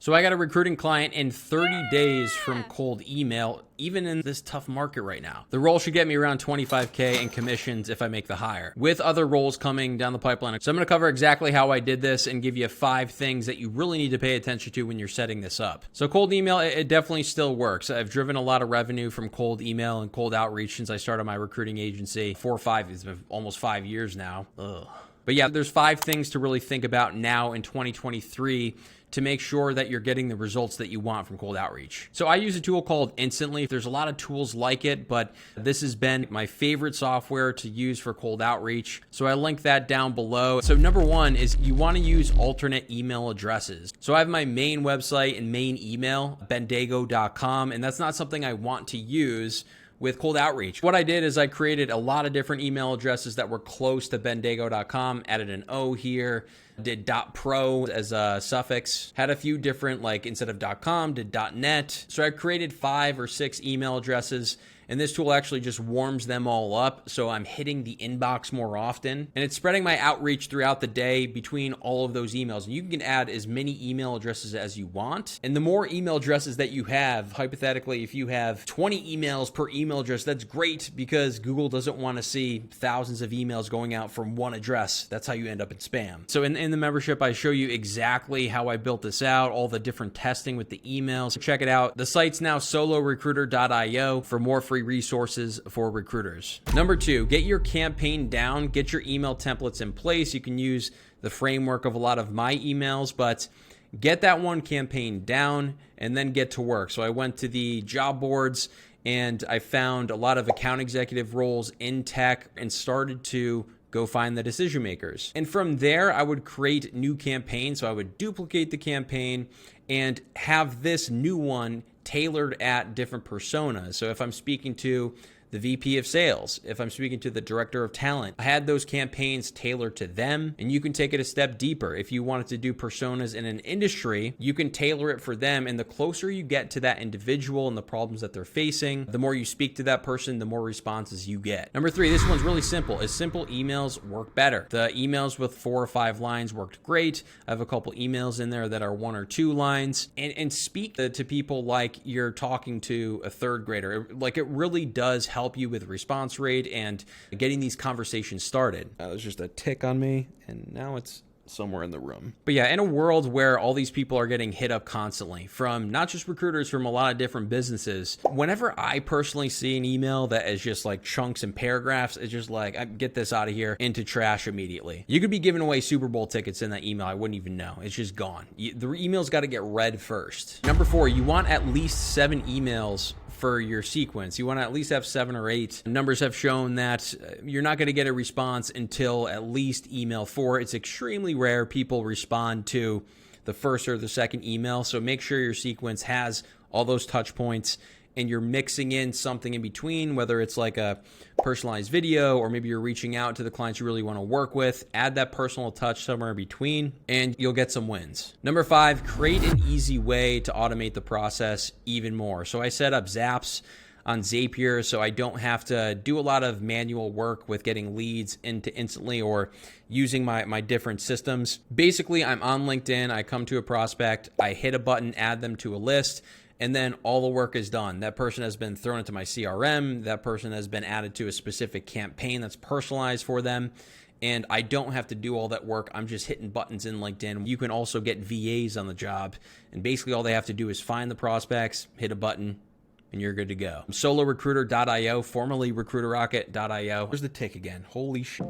So I got a recruiting client in 30 days from cold email, even in this tough market right now. The role should get me around 25K in commissions if I make the hire, with other roles coming down the pipeline. So I'm going to cover exactly how I did this and give you 5 things that you really need to pay attention to when you're setting this up. So cold email, it definitely still works. I've driven a lot of revenue from cold email and cold outreach since I started my recruiting agency. It's been almost 5 years now. Ugh. But yeah, there's 5 things to really think about now in 2023 to make sure that you're getting the results that you want from cold outreach. So I use a tool called Instantly. There's a lot of tools like it, but this has been my favorite software to use for cold outreach. So I link that down below. So number 1 is you want to use alternate email addresses. So I have my main website and main email, bendago.com, and that's not something I want to use with cold outreach. What I did is I created a lot of different email addresses that were close to bendago.com, added an O here, did .pro as a suffix, had a few different, like instead of .com, did .net. So I created 5 or 6 email addresses, and this tool actually just warms them all up, so I'm hitting the inbox more often, and it's spreading my outreach throughout the day between all of those emails. And you can add as many email addresses as you want, and the more email addresses that you have, hypothetically, if you have 20 emails per email address, that's great because Google doesn't want to see thousands of emails going out from one address. That's how you end up in spam. So in the membership, I show you exactly how I built this out, all the different testing with the emails. Check it out. The site's now solorecruiter.io for more free resources for recruiters. Number 2, get your campaign down, get your email templates in place. You can use the framework of a lot of my emails, but get that one campaign down and then get to work. So I went to the job boards and I found a lot of account executive roles in tech and started to go find the decision makers. And from there, I would create new campaigns. So I would duplicate the campaign and have this new one tailored at different personas. So if I'm speaking to the VP of sales, if I'm speaking to the director of talent, I had those campaigns tailored to them. And you can take it a step deeper. If you wanted to do personas in an industry, you can tailor it for them. And the closer you get to that individual and the problems that they're facing, the more you speak to that person, the more responses you get. Number 3, this one's really simple. Simple emails work better. The emails with 4 or 5 lines worked great. I have a couple emails in there that are 1 or 2 lines. And speak to people like you're talking to a 3rd grader. Like, it really does help you with response rate and getting these conversations started. That was just a tick on me, and now it's somewhere in the room. But yeah, in a world where all these people are getting hit up constantly from not just recruiters, from a lot of different businesses, whenever I personally see an email that is just like chunks and paragraphs, it's just like, I get this out of here, into trash immediately. You could be giving away Super Bowl tickets in that email. I wouldn't even know. It's just gone. The email's got to get read first. Number 4, you want at least 7 emails for your sequence. You want to at least have 7 or 8. Numbers have shown that you're not going to get a response until at least email 4. It's extremely rare people respond to the first or the second email. So make sure your sequence has all those touch points and you're mixing in something in between, whether it's like a personalized video or maybe you're reaching out to the clients you really want to work with. Add that personal touch somewhere in between and you'll get some wins. Number 5, create an easy way to automate the process even more. So I set up Zaps on Zapier so I don't have to do a lot of manual work with getting leads into Instantly or using my different systems. Basically, I'm on LinkedIn, I come to a prospect, I hit a button, add them to a list, and then all the work is done. That person has been thrown into my CRM. That person has been added to a specific campaign that's personalized for them. And I don't have to do all that work. I'm just hitting buttons in LinkedIn. You can also get VAs on the job. And basically all they have to do is find the prospects, hit a button, and you're good to go. Solorecruiter.io, formerly RecruiterRocket.io. There's the tick again. Holy shit.